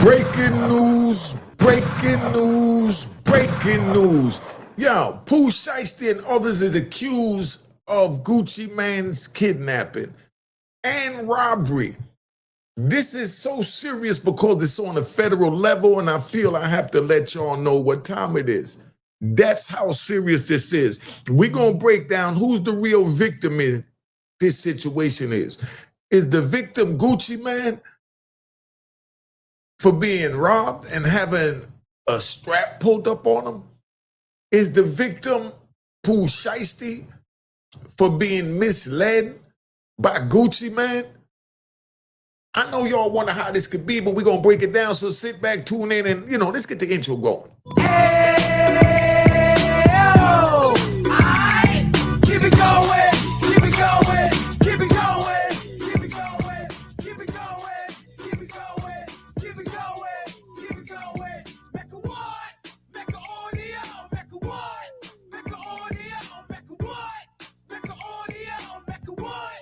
Breaking news, breaking news, breaking news. Yo, Pooh Shiesty and others is accused of Gucci Mane's kidnapping and robbery. This is so serious because it's on a federal level, and I feel I have to let y'all know what time it is. That's how serious this is. We're going to break down who's the real victim in this situation is. Is the victim Gucci Mane for being robbed and having a strap pulled up on him? Is the victim Pooh Shiesty for being misled by Gucci Mane? I know y'all wonder how this could be, but we're going to break it down. So sit back, tune in, and, let's get the intro going. Keep it going, keep it going, keep it going, keep it going, keep it going, keep it going, keep it going, keep it going. Make a what? Make a audio, make a what? Make a audio, make a what? Make a audio, make a what?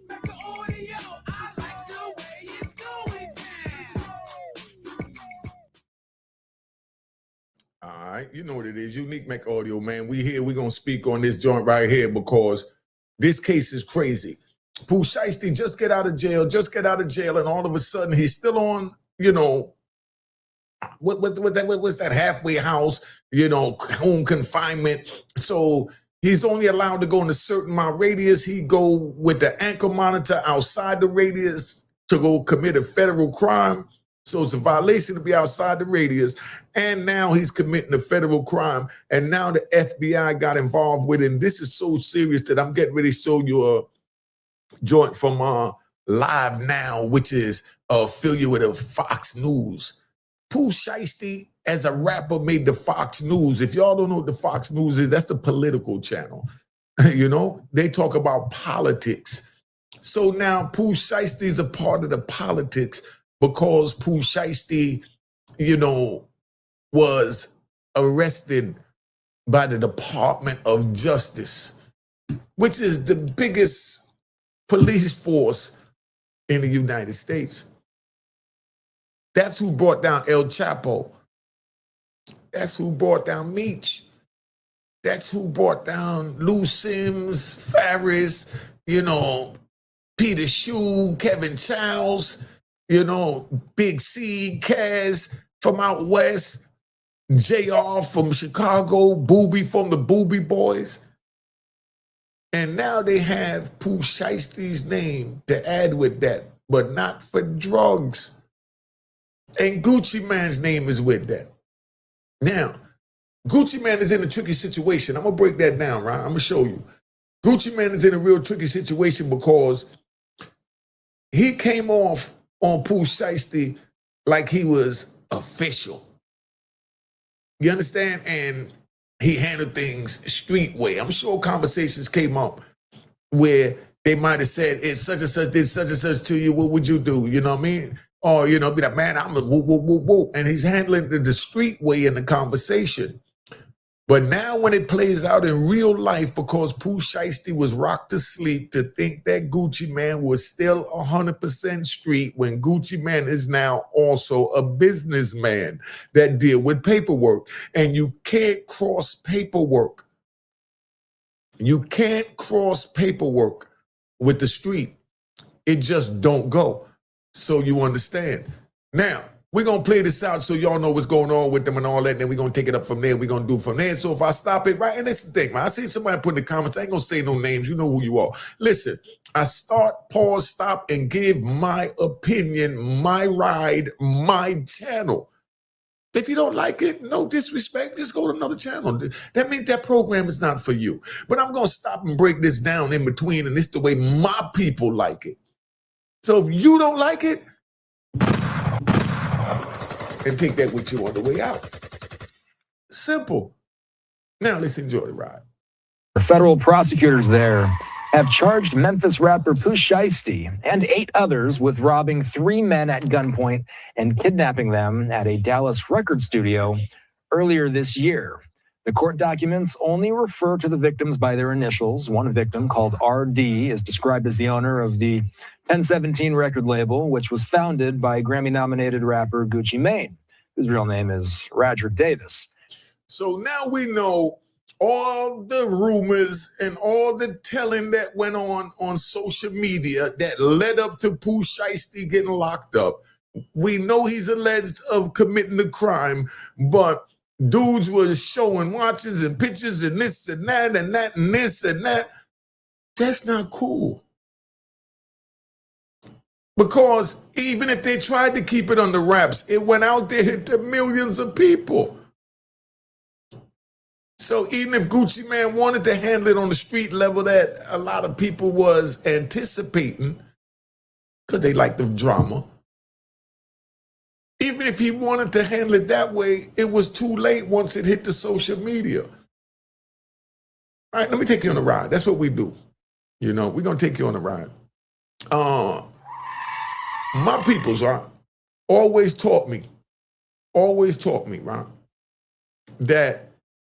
Make a audio. I like the way it's going now. All right, you know what it is. Unique Make Audio, man. We're going to speak on this joint right here because this case is crazy. Pooh Shiesty just get out of jail, and all of a sudden he's still on, what's that halfway house, home confinement. So he's only allowed to go in a certain mile radius. He go with the ankle monitor outside the radius to go commit a federal crime. So it's a violation to be outside the radius. And now he's committing a federal crime. And now the FBI got involved with it. And this is so serious that I'm getting ready to show you a joint from Live Now, which is affiliate with the Fox News. Pooh Shiesty, as a rapper, made the Fox News. If y'all don't know what the Fox News is, that's the political channel. They talk about politics. So now Pooh Shiesty is a part of the politics because Pooh Shiesty, was arrested by the Department of Justice, which is the biggest police force in the United States. That's who brought down El Chapo. That's who brought down Meech. That's who brought down Lou Sims, Farris, Peter Shue, Kevin Childs, Big C, Kaz from out west, JR from Chicago, Booby from the Booby Boys. And now they have Pooh Shiesty's name to add with that, but not for drugs. And Gucci Mane's name is with that. Now, Gucci Mane is in a tricky situation. I'm going to break that down, right? I'm going to show you. Gucci Mane is in a real tricky situation because he came off on Pooh Shiesty like he was official. You understand? And he handled things street way. I'm sure conversations came up where they might have said, if such and such did such and such to you, what would you do? You know what I mean? Or, be like, man, I'm a whoop, whoop, whoop, whoop. And he's handling the street way in the conversation. But now when it plays out in real life, because Pooh Shiesty was rocked to sleep to think that Gucci Mane was still 100% street, when Gucci Mane is now also a businessman that deal with paperwork. And you can't cross paperwork. You can't cross paperwork with the street. It just don't go. So you understand. Now, we're going to play this out so y'all know what's going on with them and all that, and then we're going to take it up from there. We're going to do it from there. So if I stop it, right, and that's the thing, man. I see somebody put in the comments, I ain't going to say no names. You know who you are. Listen, I start, pause, stop, and give my opinion, my ride, my channel. If you don't like it, no disrespect, just go to another channel. That means that program is not for you. But I'm going to stop and break this down in between, and it's the way my people like it. So if you don't like it, and take that with you on the way out. Simple. Now let's enjoy the ride. Federal prosecutors there have charged Memphis rapper Pooh Shiesty and 8 others with robbing 3 men at gunpoint and kidnapping them at a Dallas record studio earlier this year. The court documents only refer to the victims by their initials. One victim, called RD, is described as the owner of the 1017 record label, which was founded by Grammy-nominated rapper Gucci Mane, whose real name is Roderick Davis. So now we know all the rumors and all the telling that went on social media that led up to Pooh Shiesty getting locked up. We know he's alleged of committing a crime, but dudes was showing watches and pictures and this and that and that and this and that. That's not cool. Because even if they tried to keep it under wraps, it went out there to millions of people. So even if Gucci Mane wanted to handle it on the street level that a lot of people was anticipating, because they like the drama, even if he wanted to handle it that way, it was too late once it hit the social media. All right, let me take you on a ride. That's what we do. You know, we're going to take you on a ride. My peoples, right, always taught me, right, that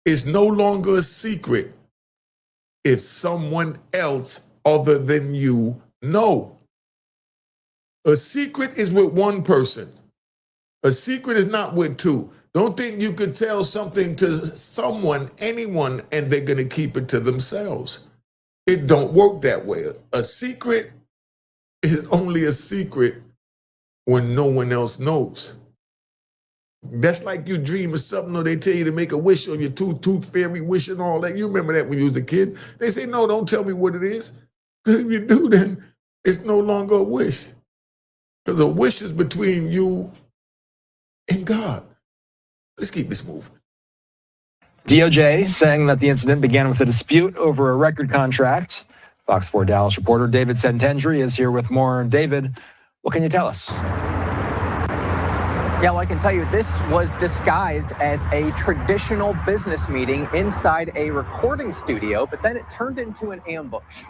it's no longer a secret if someone else other than you know. A secret is with one person. A secret is not with two. Don't think you could tell something to someone, anyone, and they're going to keep it to themselves. It don't work that way. A secret is only a secret when no one else knows. That's like you dream of something or they tell you to make a wish or your tooth fairy wish and all that. You remember that when you was a kid. They say, no, don't tell me what it is. If you do, then it's no longer a wish. Because a wish is between you and God. Let's keep this moving. DOJ saying that the incident began with a dispute over a record contract. Fox 4 Dallas reporter David Sentendry is here with more. David, what can you tell us? Yeah, well, I can tell you this was disguised as a traditional business meeting inside a recording studio, but then it turned into an ambush.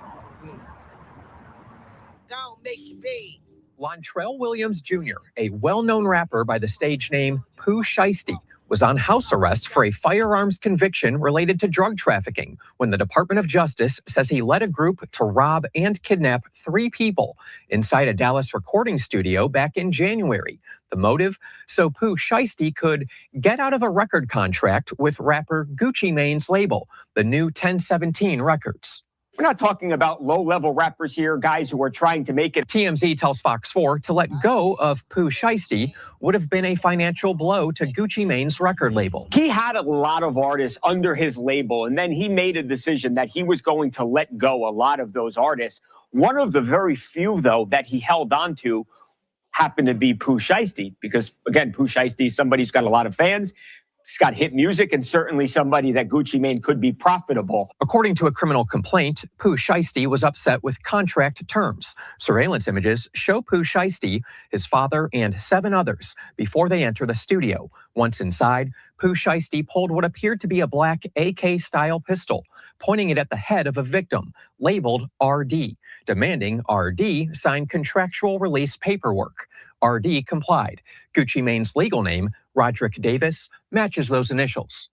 Don't make you be. Lontrell Williams Jr., a well-known rapper by the stage name Pooh Shiesty, was on house arrest for a firearms conviction related to drug trafficking when the Department of Justice says he led a group to rob and kidnap 3 people inside a Dallas recording studio back in January. The motive? So Pooh Shiesty could get out of a record contract with rapper Gucci Mane's label, the new 1017 Records. We're not talking about low-level rappers here, guys who are trying to make it. TMZ tells Fox 4 to let go of Pooh Shiesty would have been a financial blow to Gucci Mane's record label. He had a lot of artists under his label, and then he made a decision that he was going to let go a lot of those artists. One of the very few, though, that he held on to happened to be Pooh Shiesty, because, again, Pooh Shiesty is somebody who's got a lot of fans. He's got hit music and certainly somebody that Gucci Mane could be profitable. According to a criminal complaint, Pooh Shiesty was upset with contract terms. Surveillance images show Pooh Shiesty, his father, and 7 others before they enter the studio. Once inside, Pooh Shiesty pulled what appeared to be a black AK-style pistol, pointing it at the head of a victim, labeled RD, demanding RD sign contractual release paperwork. RD complied. Gucci Mane's legal name, Roderick Davis, matches those initials.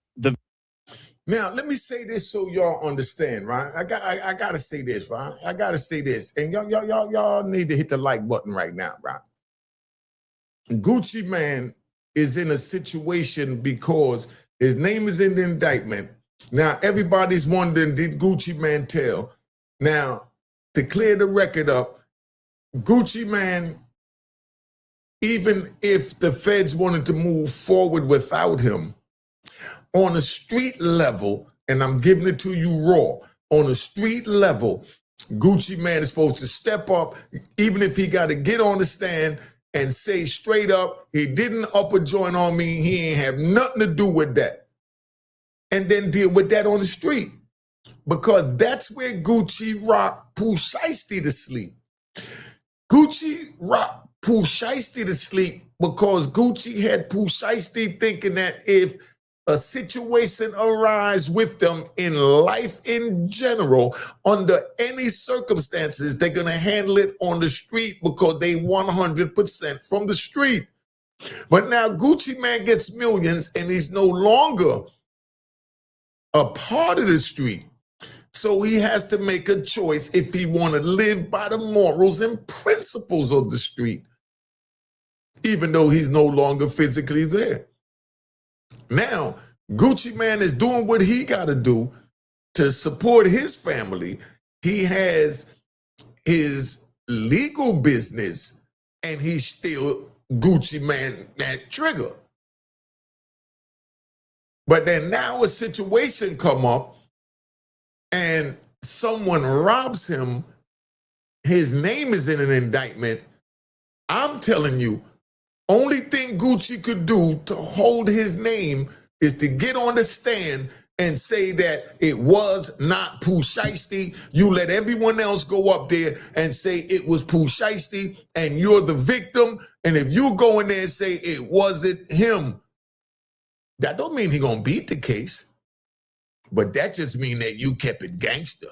Now, let me say this so y'all understand, right? I gotta say this, right? I gotta say this. And y'all need to hit the like button right now, right? Gucci Mane is in a situation because his name is in the indictment. Now, everybody's wondering, did Gucci Mane tell? Now, to clear the record up, Gucci Mane, even if the feds wanted to move forward without him, on a street level, and I'm giving it to you raw, on a street level, Gucci Mane is supposed to step up, even if he got to get on the stand and say straight up, he didn't up a joint on me, he ain't have nothing to do with that. And then deal with that on the street. Because that's where Gucci rocked Pooh Shiesty to sleep. Gucci rocked Pooh Shiesty to sleep because Gucci had Pooh Shiesty thinking that if a situation arise with them in life in general, under any circumstances, they're going to handle it on the street because they 100% from the street. But now Gucci Mane gets millions and he's no longer a part of the street. So he has to make a choice if he want to live by the morals and principles of the street, even though he's no longer physically there. Now, Gucci Mane is doing what he got to do to support his family. He has his legal business, and he's still Gucci Mane that trigger. But then now a situation come up and someone robs him. His name is in an indictment. I'm telling you, only thing Gucci could do to hold his name is to get on the stand and say that it was not Pooh Shiesty. You let everyone else go up there and say it was Pooh Shiesty and you're the victim. And if you go in there and say it wasn't him, that don't mean he gonna beat the case. But that just mean that you kept it gangster.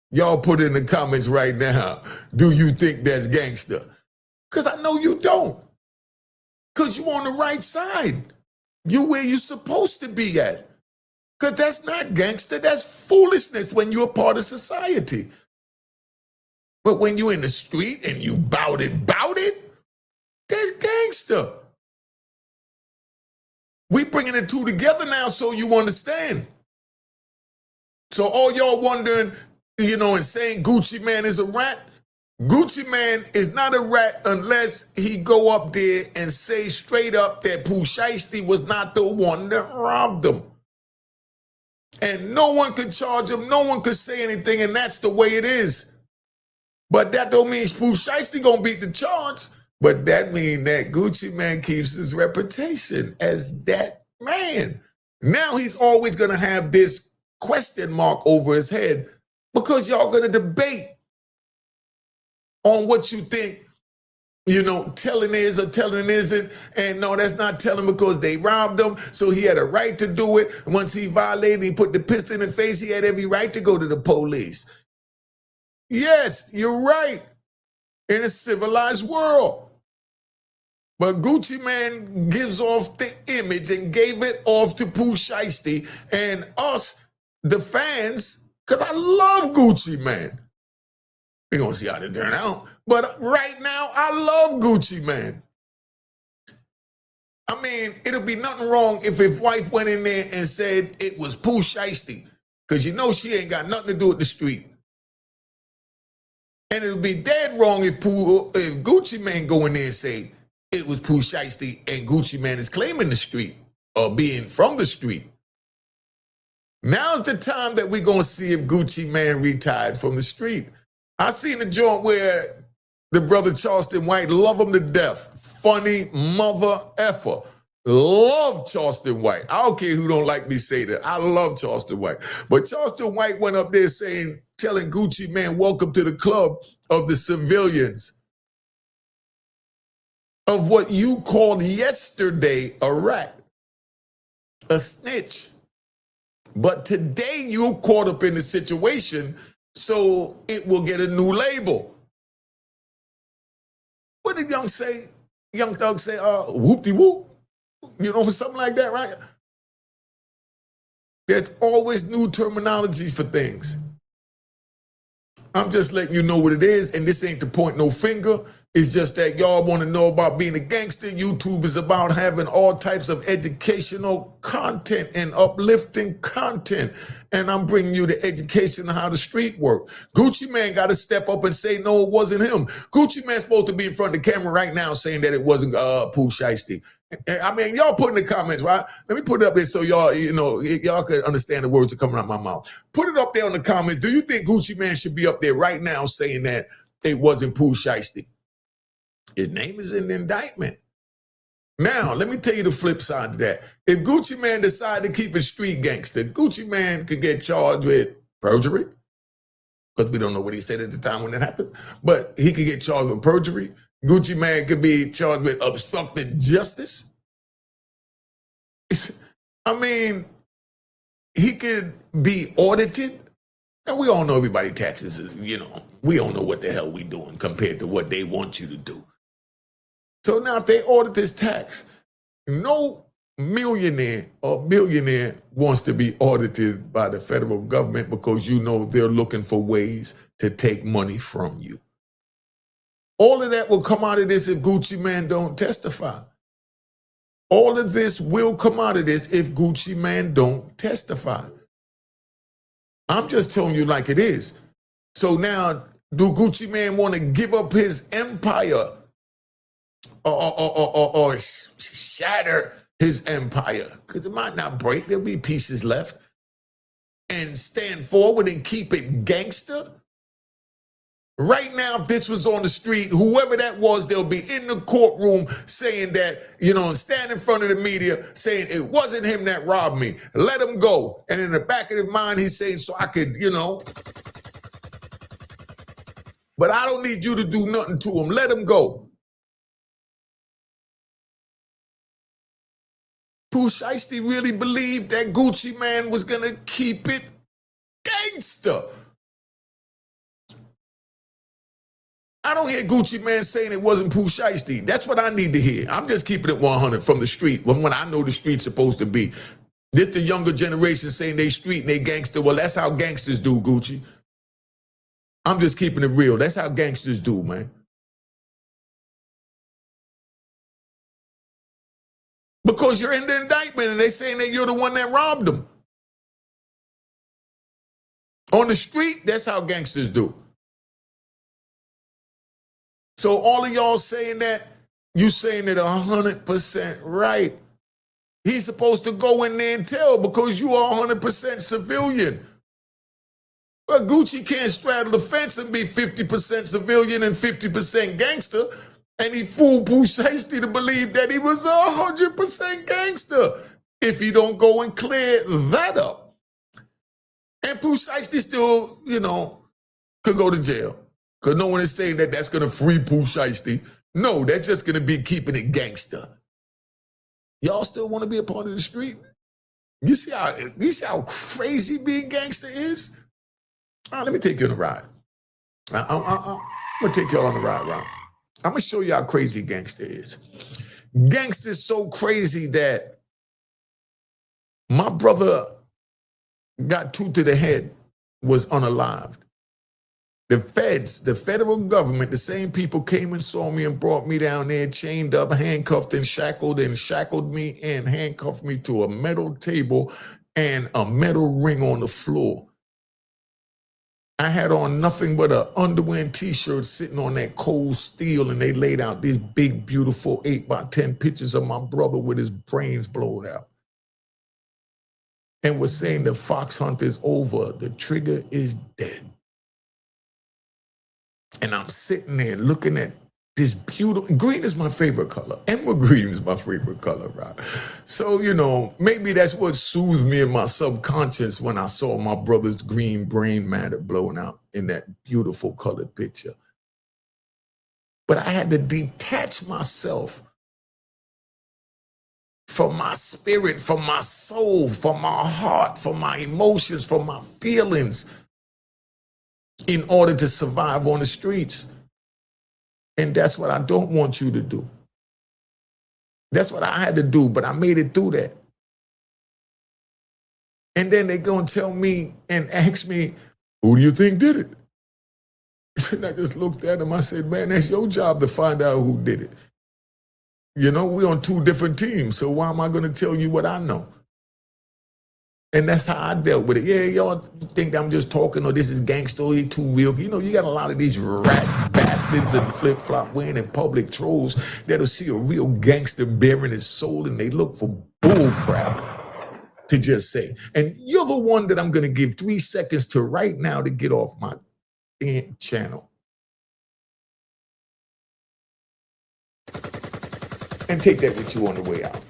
Y'all put in the comments right now, do you think that's gangster? Because I know you don't. Because you on the right side. You where you supposed to be at. Because that's not gangster, that's foolishness when you're a part of society. But when you're in the street and you bout it, that's gangster. We bringing the two together now so you understand. So all y'all wondering, and saying Gucci Mane is a rat, Gucci Mane is not a rat unless he go up there and say straight up that Pooh Shiesty was not the one that robbed him. And no one could charge him, no one could say anything, and that's the way it is. But that don't mean Pooh Shiesty gonna beat the charge, but that means that Gucci Mane keeps his reputation as that man. Now he's always gonna have this question mark over his head because y'all gonna debate on what you think, telling is or telling isn't. And no, that's not telling because they robbed him, so he had a right to do it. Once he violated, he put the pistol in his face, he had every right to go to the police. Yes, you're right, in a civilized world. But Gucci Mane gives off the image and gave it off to Pooh Shiesty and us, the fans, because I love Gucci Mane. We're going to see how they turn out. But right now, I love Gucci Mane. I mean, it'll be nothing wrong if his wife went in there and said it was Pooh Shiesty, because she ain't got nothing to do with the street. And it'll be dead wrong if Gucci Mane go in there and say it was Pooh Shiesty and Gucci Mane is claiming the street or being from the street. Now's the time that we're going to see if Gucci Mane retired from the street. I seen a joint where the brother Charleston White, love him to death. Funny mother effer. Love Charleston White. I don't care who don't like me say that. I love Charleston White. But Charleston White went up there telling Gucci Mane, welcome to the club of the civilians. Of what you called yesterday a rat. A snitch. But today you caught up in the situation, so it will get a new label. What did Young Thug say? Whoop-de-whoop. Something like that, right? There's always new terminology for things. I'm just letting you know what it is, and this ain't to point no finger. It's just that y'all want to know about being a gangster. YouTube is about having all types of educational content and uplifting content. And I'm bringing you the education of how the street work. Gucci Mane got to step up and say, no, it wasn't him. Gucci Mane's supposed to be in front of the camera right now saying that it wasn't Pooh Shiesty. I mean, y'all put in the comments, right? Let me put it up there so y'all, y'all can understand the words that are coming out of my mouth. Put it up there in the comments. Do you think Gucci Mane should be up there right now saying that it wasn't Pooh Shiesty? His name is in the indictment. Now, let me tell you the flip side of that. If Gucci Mane decided to keep it street gangster, Gucci Mane could get charged with perjury, because we don't know what he said at the time when it happened, but he could get charged with perjury. Gucci Mane could be charged with obstructing justice. I mean, he could be audited. And we all know everybody taxes, we don't know what the hell we doing compared to what they want you to do. So now if they audit this tax, no millionaire or billionaire wants to be audited by the federal government because you know they're looking for ways to take money from you. All of that will come out of this if Gucci Mane don't testify. All of this will come out of this if Gucci Mane don't testify. I'm just telling you like it is. So now, do Gucci Mane want to give up his empire or shatter his empire? Because it might not break. There'll be pieces left. And stand forward and keep it gangster? Right now, if this was on the street, whoever that was, they'll be in the courtroom saying that, and stand in front of the media saying it wasn't him that robbed me. Let him go. And in the back of his mind, he's saying, so I could, but I don't need you to do nothing to him. Let him go. Pooh Shiesty really believed that Gucci Mane was going to keep it gangster. I don't hear Gucci Mane saying it wasn't Pooh Shiesty. That's what I need to hear. I'm just keeping it 100 from the street when I know the street's supposed to be. This the younger generation saying they street and they gangster. Well, that's how gangsters do, Gucci. I'm just keeping it real. That's how gangsters do, man. Because you're in the indictment and they're saying that you're the one that robbed them. On the street, that's how gangsters do. So all of y'all saying that, you saying it 100% right. He's supposed to go in there and tell because you are 100% civilian. But Gucci can't straddle the fence and be 50% civilian and 50% gangster. And he fooled Pooh Shiesty to believe that he was 100% gangster if he don't go and clear that up. And Pooh Shiesty still, could go to jail. Because no one is saying that that's going to free Pooh Shiesty. No, that's just going to be keeping it gangster. Y'all still want to be a part of the street? You see how crazy being gangster is? Let me take you on a ride. I'm going to take y'all on a ride around. I'm going to show you how crazy gangster is. Gangster is so crazy that my brother got 2 to the head, was unalived. The feds, the federal government, the same people came and saw me and brought me down there, chained up, handcuffed and shackled me and handcuffed me to a metal table and a metal ring on the floor. I had on nothing but an underwear and t-shirt sitting on that cold steel, and they laid out these big, beautiful 8x10 pictures of my brother with his brains blown out. And was saying the fox hunt is over, the trigger is dead. And I'm sitting there looking at this beautiful, green is my favorite color. Emerald green is my favorite color, right? So, maybe that's what soothed me in my subconscious when I saw my brother's green brain matter blowing out in that beautiful colored picture. But I had to detach myself from my spirit, from my soul, from my heart, from my emotions, from my feelings, in order to survive on the streets. And that's what I don't want you to do. That's what I had to do, but I made it through that. And then they're going to tell me and ask me, who do you think did it? And I just looked at them. I said, man, that's your job to find out who did it. We're on 2 different teams, so why am I going to tell you what I know? And that's how I dealt with it. Yeah, y'all think I'm just talking, or this is gangster, he too real. You got a lot of these rat bastards and flip-flop wearing and public trolls that'll see a real gangster bearing his soul, and they look for bull crap to just say. And you're the one that I'm going to give 3 seconds to right now to get off my channel. And take that with you on the way out.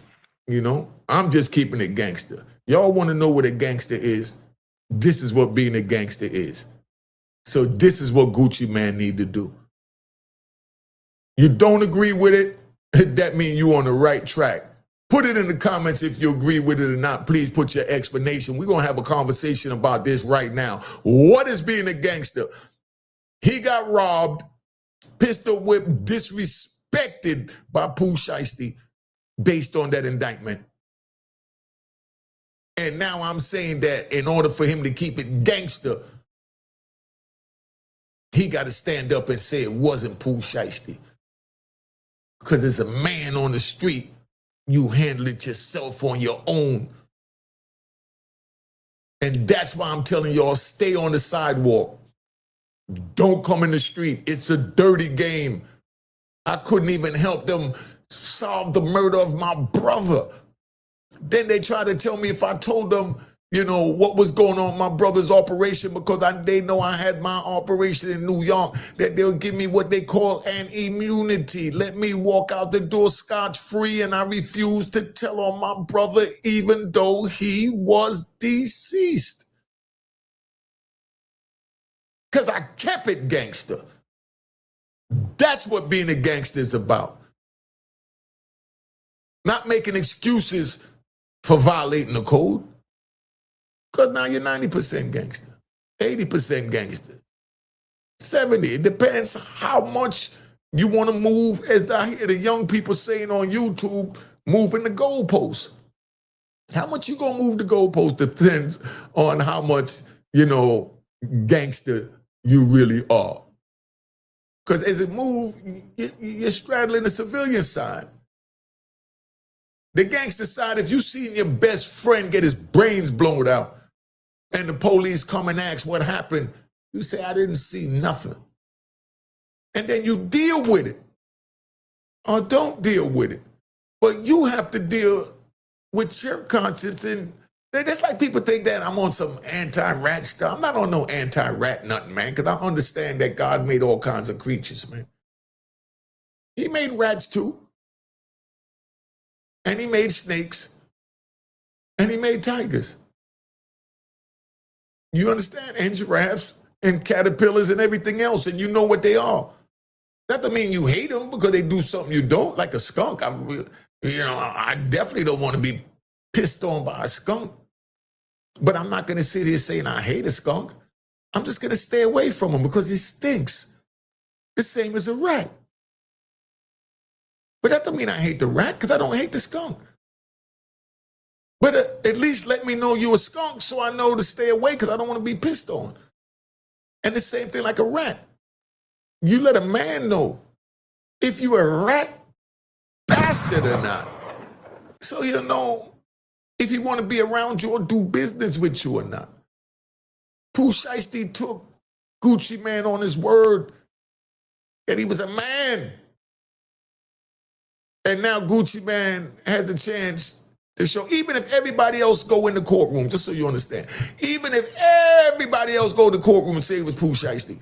I'm just keeping it gangster. Y'all want to know what a gangster is? This is what being a gangster is. So this is what Gucci Mane need to do. You don't agree with it, that means you're on the right track. Put it in the comments if you agree with it or not. Please put your explanation. We're going to have a conversation about this right now. What is being a gangster? He got robbed, pistol whipped, disrespected by Pooh Shiesty based on that indictment. And now I'm saying that in order for him to keep it gangster, he got to stand up and say it wasn't Pooh Shiesty. Because as a man on the street, you handle it yourself on your own. And that's why I'm telling y'all, stay on the sidewalk. Don't come in the street. It's a dirty game. I couldn't even help them solve the murder of my brother. Then they tried to tell me if I told them, you know, what was going on in my brother's operation, because they know I had my operation in New York, that they'll give me what they call an immunity. Let me walk out the door scotch-free, and I refuse to tell on my brother even though he was deceased. Because I kept it gangster. That's what being a gangster is about. Not making excuses for violating the code. Because now you're 90% gangster, 80% gangster, 70. It depends how much you want to move, as I hear the young people saying on YouTube, moving the goalposts. How much you going to move the goalposts depends on how much, you know, gangster you really are. Because as it moves, you're straddling the civilian side. The gangster side, if you seen your best friend get his brains blown out, and the police come and ask what happened, you say, I didn't see nothing. And then you deal with it. Or don't deal with it. But you have to deal with your conscience. And that's like people think that I'm on some anti-rat stuff. I'm not on no anti-rat nothing, man, because I understand that God made all kinds of creatures, man. He made rats too. And he made snakes. And he made tigers. You understand? And giraffes and caterpillars and everything else, and you know what they are. That doesn't mean you hate them because they do something you don't, like a skunk. I definitely don't want to be pissed on by a skunk. But I'm not going to sit here saying I hate a skunk. I'm just going to stay away from him because he stinks. The same as a rat. But that doesn't mean I hate the rat, because I don't hate the skunk. But at least let me know you're a skunk so I know to stay away, because I don't want to be pissed on. And the same thing like a rat. You let a man know if you're a rat bastard or not. So he'll know if he want to be around you or do business with you or not. Pooh Shiesty took Gucci Man on his word that he was a man. And now Gucci Man has a chance to show, even if everybody else go in the courtroom, just so you understand, even if everybody else go to the courtroom and say it was Pooh Shiesty,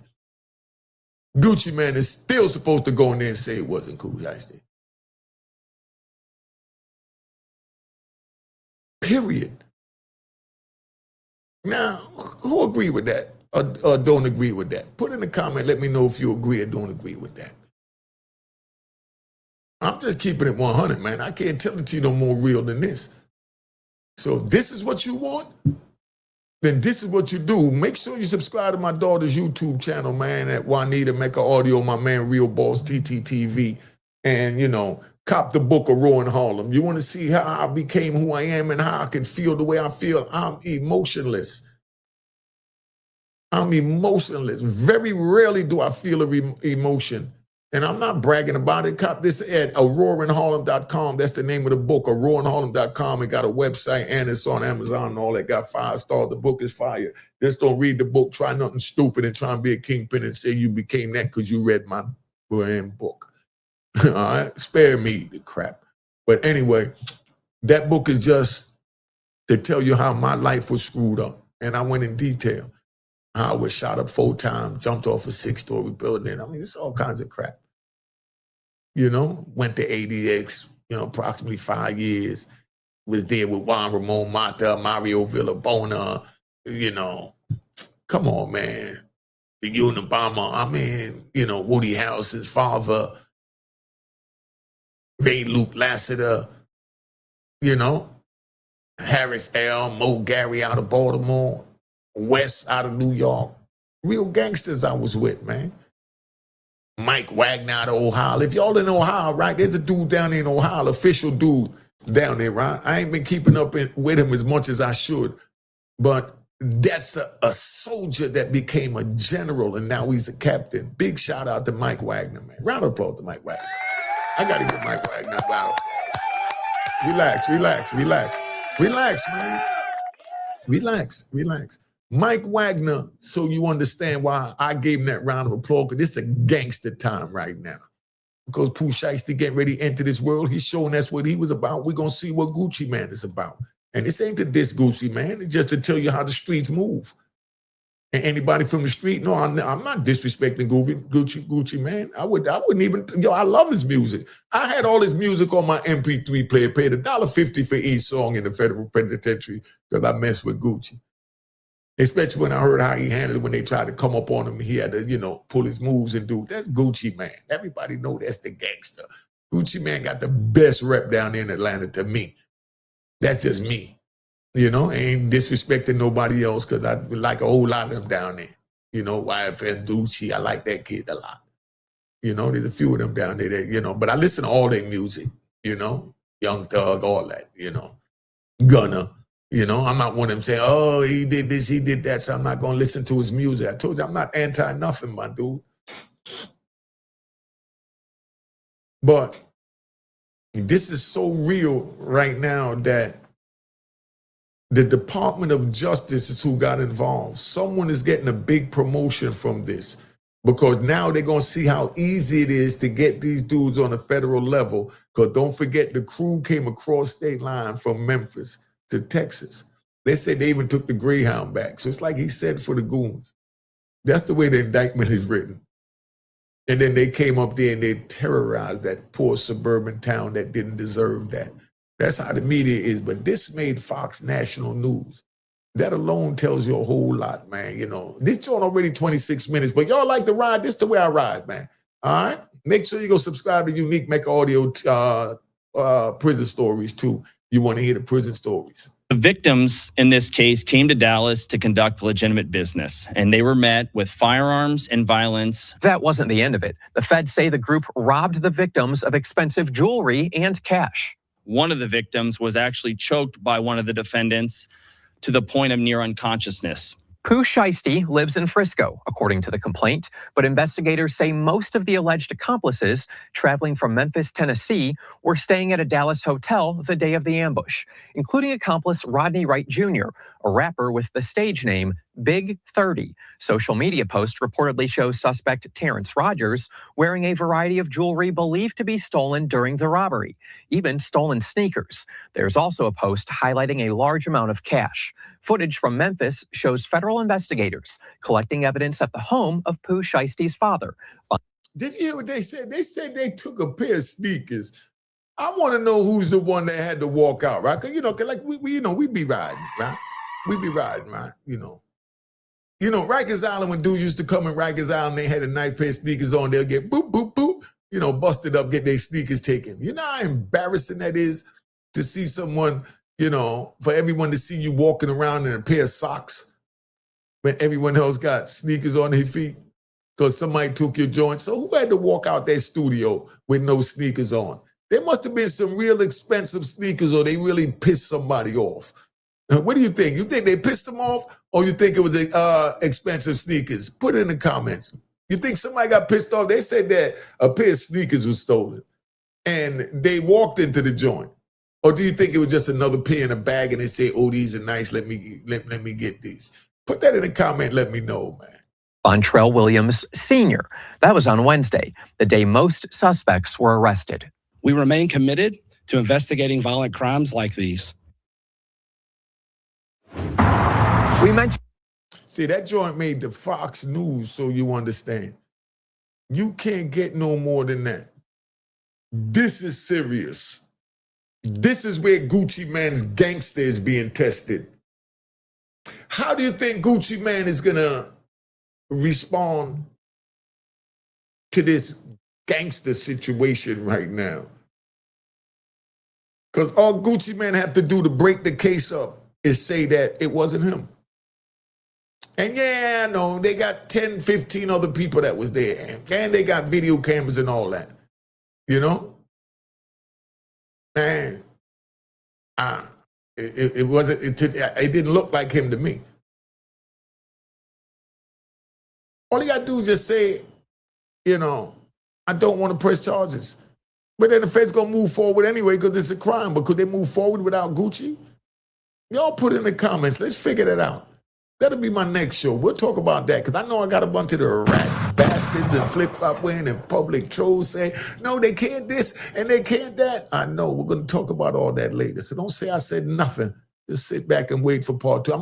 Gucci Man is still supposed to go in there and say it wasn't Pooh Shiesty. Period. Now, who agree with that or don't agree with that? Put in the comment, let me know if you agree or don't agree with that. I'm just keeping it 100, man. I can't tell it to you no more real than this. So if this is what you want, then this is what you do. Make sure you subscribe to my daughter's YouTube channel, man, at Juanita Mecca Audio, my man Real Boss TTTV, and, you know, cop the book of Raw in Harlem. You want to see how I became who I am and how I can feel the way I feel? I'm emotionless. I'm emotionless. Very rarely do I feel emotion. And I'm not bragging about it. Cop this at aurorainharlem.com. That's the name of the book, aurorainharlem.com. It got a website and it's on Amazon and all that. Got 5 stars. The book is fire. Just don't read the book. Try nothing stupid and try and be a kingpin and say you became that because you read my brand book. All right? Spare me the crap. But anyway, that book is just to tell you how my life was screwed up. And I went in detail. How I was shot up 4 times, jumped off a 6-story building. I mean, it's all kinds of crap. You know, went to ADX, you know, approximately 5 years. Was there with Juan Ramon Mata, Mario Villabona, you know. Come on, man. The Unabomber, I mean, you know, Woody Harrelson's father, Ray Luke Lassiter, you know, Harris L., Mo Gary out of Baltimore, West out of New York. Real gangsters I was with, man. Mike Wagner out of Ohio. If y'all in Ohio, right, there's a dude down there in Ohio, official dude. down there, right? I ain't been keeping up with him as much as I should, but that's a soldier that became a general and now he's a captain. Big shout out to Mike Wagner, man. Round of applause to Mike Wagner. I gotta give Mike Wagner a round of applause. Relax, man. Relax. Mike Wagner, so you understand why I gave him that round of applause, because it's a gangster time right now. Because Pooh Shiesty getting ready to enter this world, he's showing that's what he was about. We're going to see what Gucci Mane is about. And this ain't to diss Gucci Mane, it's just to tell you how the streets move. And anybody from the street, no, I'm not disrespecting Gucci Mane. I wouldn't even, I love his music. I had all his music on my MP3 player, paid $1.50 for each song in the federal penitentiary because I messed with Gucci. Especially when I heard how he handled it when they tried to come up on him. He had to, pull his moves and do, that's Gucci Mane. Everybody know that's the gangster. Gucci Mane got the best rep down there in Atlanta to me. That's just me. Ain't disrespecting nobody else because I like a whole lot of them down there. YFN Gucci, I like that kid a lot. There's a few of them down there that, but I listen to all their music, Young Thug, all that, Gunna. I'm not one of them saying, oh, he did this, he did that, so I'm not going to listen to his music. I told you I'm not anti-nothing, my dude. But this is so real right now that the Department of Justice is who got involved. Someone is getting a big promotion from this because now they're going to see how easy it is to get these dudes on a federal level. Because don't forget, the crew came across state line from Memphis to Texas. They said they even took the Greyhound back. So it's like he said for the goons. That's the way the indictment is written. And then they came up there and they terrorized that poor suburban town that didn't deserve that. That's how the media is. But this made Fox national news. That alone tells you a whole lot, man. This joint already 26 minutes, but y'all like to ride. This the way I ride, man. All right? Make sure you go subscribe to Unique Make Audio prison stories, too. You want to hear the prison stories. The victims in this case came to Dallas to conduct legitimate business, and they were met with firearms and violence. That wasn't the end of it. The feds say the group robbed the victims of expensive jewelry and cash. One of the victims was actually choked by one of the defendants to the point of near unconsciousness. Pooh Shiesty lives in Frisco, according to the complaint, but investigators say most of the alleged accomplices traveling from Memphis, Tennessee, were staying at a Dallas hotel the day of the ambush, including accomplice Rodney Wright Jr., a rapper with the stage name Big 30. Social media post reportedly shows suspect Terrence Rogers wearing a variety of jewelry believed to be stolen during the robbery, even stolen sneakers. There's also a post highlighting a large amount of cash. Footage from Memphis shows federal investigators collecting evidence at the home of Pooh Shiesty's father. Did you hear what they said? They said they took a pair of sneakers. I want to know who's the one that had to walk out, right? Because, cause like we be riding, right? We be riding, right? Rikers Island, when dudes used to come in Rikers Island, they had a nice pair of sneakers on, they'll get boop, boop, boop, busted up, get their sneakers taken. You know how embarrassing that is to see someone, for everyone to see you walking around in a pair of socks when everyone else got sneakers on their feet because somebody took your joint. So who had to walk out that studio with no sneakers on? There must have been some real expensive sneakers or they really pissed somebody off. What do you think? You think they pissed them off or you think it was expensive sneakers? Put it in the comments. You think somebody got pissed off? They said that a pair of sneakers was stolen and they walked into the joint. Or do you think it was just another pair in a bag and they say, oh, these are nice, let me get these? Put that in the comment, let me know, man. Bontrell Williams Sr. That was on Wednesday, the day most suspects were arrested. We remain committed to investigating violent crimes like these. We mentioned. See, that joint made the Fox News, so you understand. You can't get no more than that. This is serious. This is where Gucci Mane's gangster is being tested. How do you think Gucci Mane is gonna respond to this gangster situation right now? Because all Gucci Mane have to do to break the case up is say that it wasn't him. And yeah, no, they got 10, 15 other people that was there. And they got video cameras and all that. Man, It wasn't. It didn't look like him to me. All you gotta do is just say, you know, I don't want to press charges. But then the Fed's gonna move forward anyway because it's a crime. But could they move forward without Gucci? Y'all put in the comments. Let's figure that out. That'll be my next show. We'll talk about that because I know I got a bunch of the rat bastards and flip-flop wearing and public trolls saying, no, they can't this and they can't that. I know. We're going to talk about all that later. So don't say I said nothing. Just sit back and wait for part 2. I'll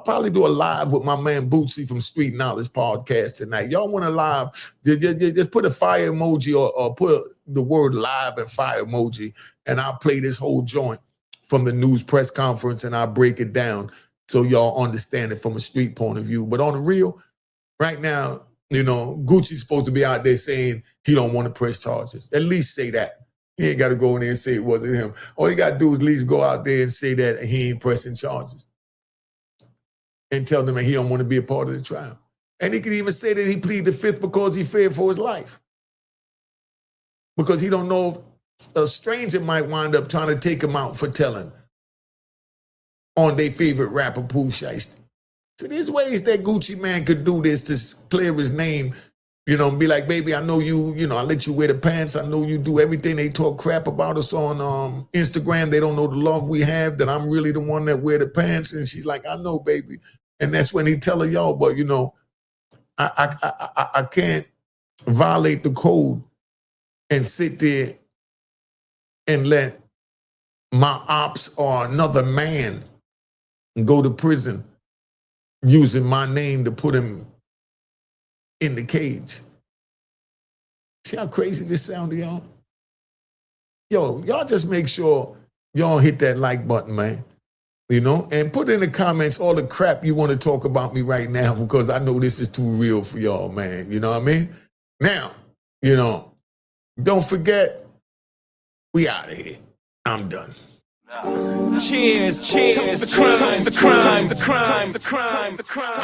probably do a live with my man Bootsy from Street Knowledge Podcast tonight. Y'all want a live? Just put a fire emoji or put the word live and fire emoji, and I'll play this whole joint from the news press conference, and I'll break it down so y'all understand it from a street point of view. But on the real, right now, you know, Gucci's supposed to be out there saying he don't want to press charges. At least say that. He ain't got to go in there and say it wasn't him. All you got to do is at least go out there and say that he ain't pressing charges and tell them that he don't want to be a part of the trial. And he could even say that he pleaded the fifth because he feared for his life. Because he don't know if a stranger might wind up trying to take him out for telling on their favorite rapper, Pooh Shiesty. So there's ways that Gucci man could do this to clear his name, you know, and be like, baby, I know you know, I let you wear the pants. I know you do everything. They talk crap about us on Instagram. They don't know the love we have, that I'm really the one that wear the pants. And she's like, I know, baby. And that's when he tell her, y'all, but, you know, I can't violate the code and sit there and let my ops or another man go to prison using my name to put him in the cage. See how crazy this sounded, y'all? Yo, y'all just make sure y'all hit that like button, man. You know, and put in the comments all the crap you want to talk about me right now, because I know this is too real for y'all, man. You know what I mean? Now, you know, don't forget, we out of here. I'm done. Cheers, cheers, toast the crime, toast the crime, the crime, the crime, the crime.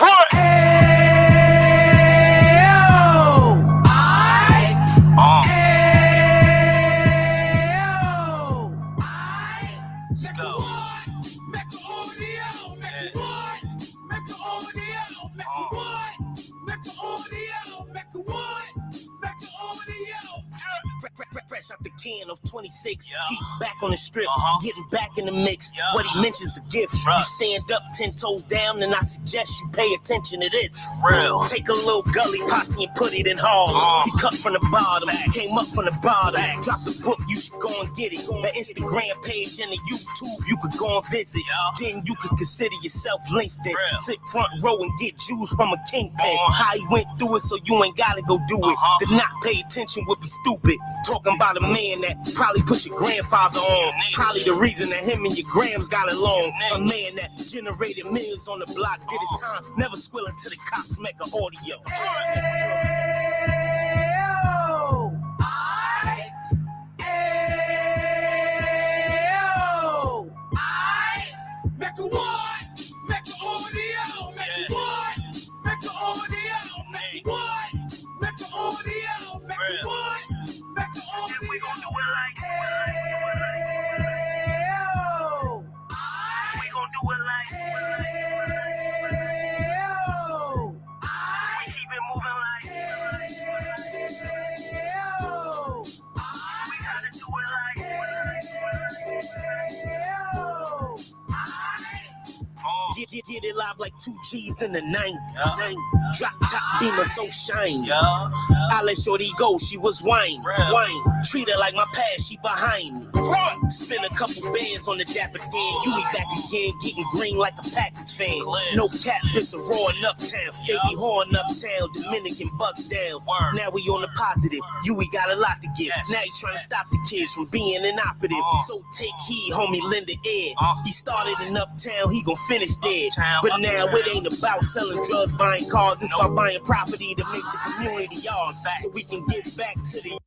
Fresh out the can of 26, heat back on the strip, getting back in the mix. What he mentions a gift. You stand up 10 toes down, and I suggest you pay attention to this. Real. Take a little gully posse and put it in Harlem. He cut from the bottom, came up from the bottom. Drop the book, you should go and get it. The Instagram page and the YouTube, you could go and visit. Then you could consider yourself LinkedIn. Sit front row and get Jews from a kingpin. How he went through it, so you ain't gotta go do it. To not pay attention would be stupid. Talking about a man that probably put your grandfather on. Probably the reason that him and your grams got along. A man that generated millions on the block, did his time, never squilling to the cops, make an audio. Make a what? Make a audio. Make a what? Make a audio. Make a what? Make a audio. Make a what? Make a audio. We gon' do it like we gon' do it like we keep it moving like we gotta do it like Get it live like 2 G's in the 90s. Drop top beamer so shiny. I let shorty go, she was wine. Treat her like my past, she behind me. Spend a couple bands on the dapper Dan. You be back again, getting green like a Packers fan. No cap, it's a raw in uptown. Baby horn uptown, Dominican bust downs. Now we on the positive, we got a lot to give. Now you trying to stop the kids from being inoperative. So take heed, homie, lend it air. He started in uptown, he gon' finish dead. But now it ain't about selling drugs, buying cars. It's about buying property to make the community ours, so we can give back to the